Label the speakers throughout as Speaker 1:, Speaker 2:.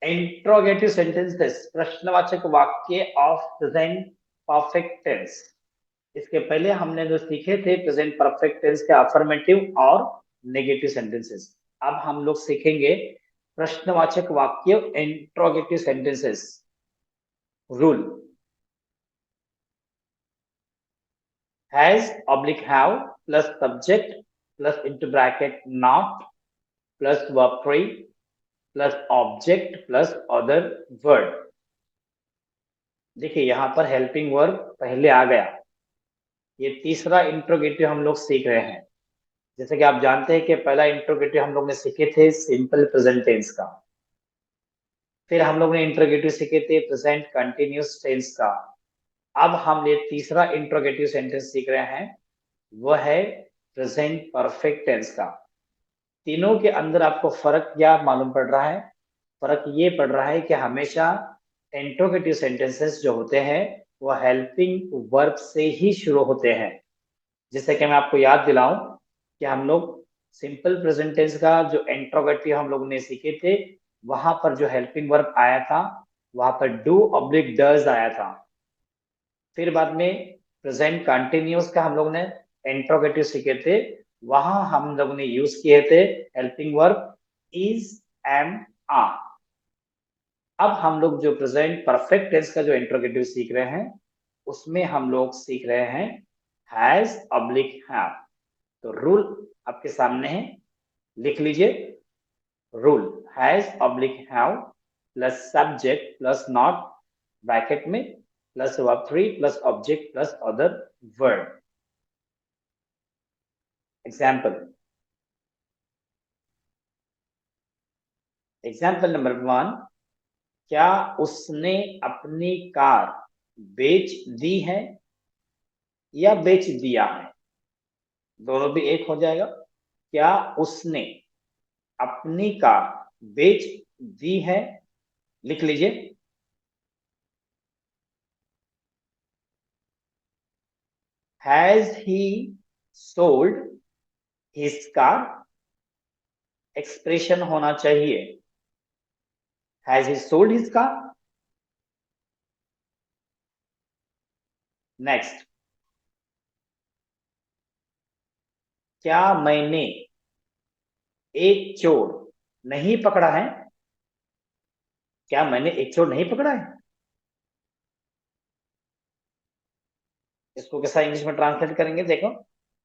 Speaker 1: Interrogative sentences, प्रश्नवाचक वाक्य of present perfect tense. इसके पहले हमने जो सीखे थे प्रेजेंट परफेक्ट टेंस के अफर्मेटिव और नेगेटिव सेंटेंसेस। अब हम लोग सीखेंगे प्रश्नवाचक वाक्य, interrogative sentences. Rule has oblique have plus subject plus into bracket not plus verb three plus object plus other word. देखिए यहां पर हेल्पिंग वर्ब पहले आ गया। ये तीसरा इंट्रोगेटिव हम लोग सीख रहे हैं। जैसे कि आप जानते हैं कि पहला इंट्रोगेटिव हम लोग ने सीखे थे सिंपल प्रेजेंट टेंस का, फिर हम लोग ने इंट्रोगेटिव सीखे थे प्रेजेंट कंटिन्यूस टेंस का। अब हम ये तीसरा इंट्रोगेटिव सेंटेंस सीख रहे हैं, वह है प्रेजेंट परफेक्ट टेंस का। तीनों के अंदर आपको फर्क क्या मालूम पड़ रहा है? फर्क ये पड़ रहा है कि हमेशा इंट्रोगेटिव सेंटेंसेस जो होते हैं वो हेल्पिंग वर्ब से ही शुरू होते हैं। जैसे कि मैं आपको याद दिलाऊं कि हम लोग सिंपल प्रेजेंट टेंस का जो इंट्रोगेटिव हम लोग ने सीखे थे, वहां पर जो हेल्पिंग वर्ब आया था वहां पर डू ऑब्लिक डज आया था। फिर बाद में प्रेजेंट कंटिन्यूस का हम लोग ने इंट्रोगेटिव सीखे थे, वहां हम लोग ने यूज किए थे helping verb is, am, are. अब हम लोग जो प्रेजेंट परफेक्ट टेंस का जो इंट्रोगेटिव सीख रहे हैं उसमें हम लोग सीख रहे हैं हैज ऑब्लिक हैव। तो रूल आपके सामने है, लिख लीजिए। Rule has oblique have plus subject plus not bracket में plus verb three plus object plus other word. Example, example number one, क्या उसने अपनी कार बेच दी है या बेच दिया है? दोनों भी एक हो जाएगा। क्या उसने अपनी कार बेच दी है, लिख लीजिए। Has he sold his car? Expression होना चाहिए has he sold his car. Next, क्या मैंने एक चोर नहीं पकड़ा है? क्या मैंने एक चोर नहीं पकड़ा है? इसको कैसा इंग्लिश में ट्रांसलेट करेंगे, देखो।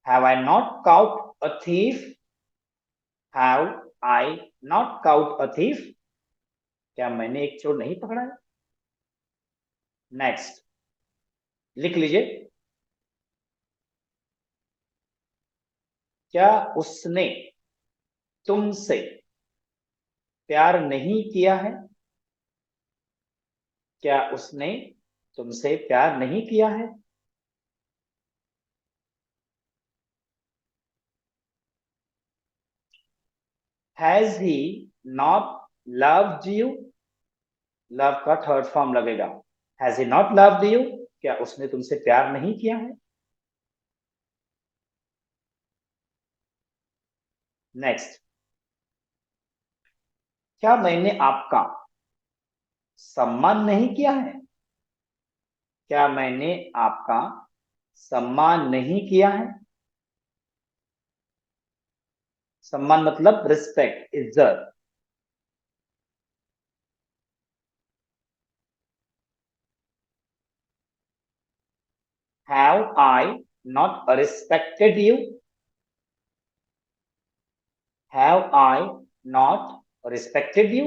Speaker 1: Have I not cout a thief? Have I not cout a thief? क्या मैंने एक चोर नहीं पकड़ा है? नेक्स्ट, लिख लीजिए। क्या उसने तुमसे प्यार नहीं किया है? क्या उसने तुमसे प्यार नहीं किया है? Has he not loved you? Love का थर्ड फॉर्म लगेगा। Has he not loved you? क्या उसने तुमसे प्यार नहीं किया है? नेक्स्ट, क्या मैंने आपका सम्मान नहीं किया है? क्या मैंने आपका सम्मान नहीं किया है? सम्मान मतलब रिस्पेक्ट, इज्जत। Have I not respected you? Have I not respected you?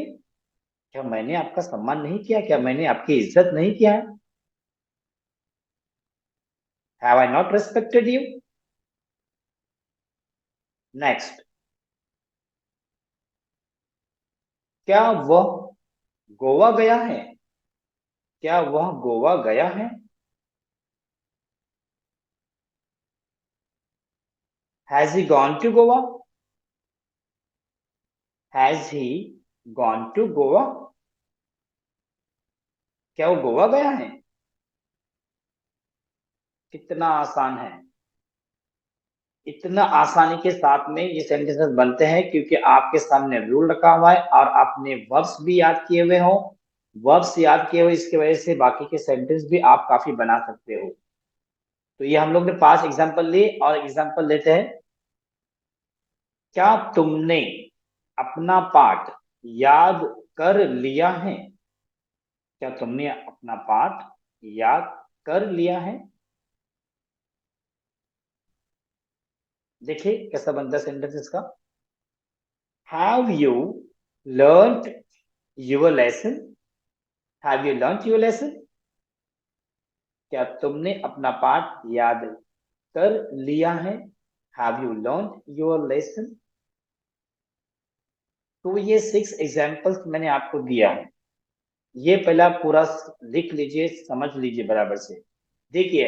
Speaker 1: क्या मैंने आपका सम्मान नहीं किया? क्या मैंने आपकी इज्जत नहीं किया है? Have I not respected you? Next, क्या वह गोवा गया है? क्या वह गोवा गया है? Has he gone to Goa? Has he gone to Goa? क्या वो गोवा गया है? कितना आसान है। इतना आसानी के साथ में ये सेंटेंसेस बनते हैं क्योंकि आपके सामने रूल रखा हुआ है और आपने वर्ब्स भी याद किए हुए हो। वर्ब्स याद किए हुए इसकी वजह से बाकी के सेंटेंस भी आप काफी बना सकते हो। तो ये हम लोग ने 5 एग्जांपल लिए और एग्जांपल लेते हैं। क्या तुमने अपना पाठ याद कर लिया है? क्या तुमने अपना पाठ याद कर लिया है? देखिए कैसा बनता है सेंटेंस इसका। Have you learned your lesson? Have you learn your lesson? क्या तुमने अपना पाठ याद कर लिया है? Have you learn your lesson? तो ये 6 एग्जाम्पल्स मैंने आपको दिया है। ये पहला पूरा लिख लीजिए, समझ लीजिए बराबर से। देखिए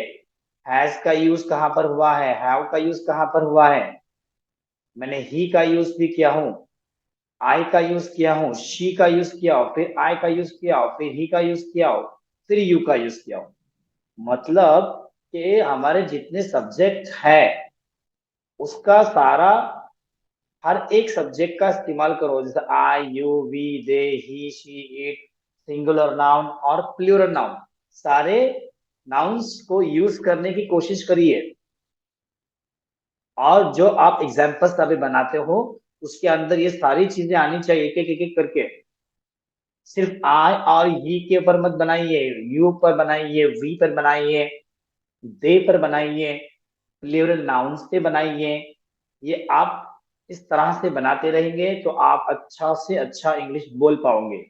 Speaker 1: हैज का यूज कहां पर हुआ है, हैव का यूज कहां पर हुआ है। मैंने ही का यूज भी किया हूं, आई का यूज किया हूं, शी का यूज किया हो, फिर आई का यूज किया हो, फिर ही का यूज किया हो, फिर यू का यूज किया हो। मतलब कि हमारे जितने सब्जेक्ट है उसका सारा हर एक सब्जेक्ट का इस्तेमाल करो। जैसे I you we they he she it, singular noun और प्लूरल नाउन, सारे नाउन्स को यूज करने की कोशिश करिए। और जो आप एग्जाम्पल्स अभी बनाते हो उसके अंदर ये सारी चीजें आनी चाहिए, एक एक करके। सिर्फ आई और ही के ऊपर मत बनाइए, यू पर बनाइए, वी पर बनाइए, दे पर बनाइए, प्लूरल नाउन्स पे बनाइए। ये आप इस तरह से बनाते रहेंगे तो आप अच्छा से अच्छा इंग्लिश बोल पाओगे।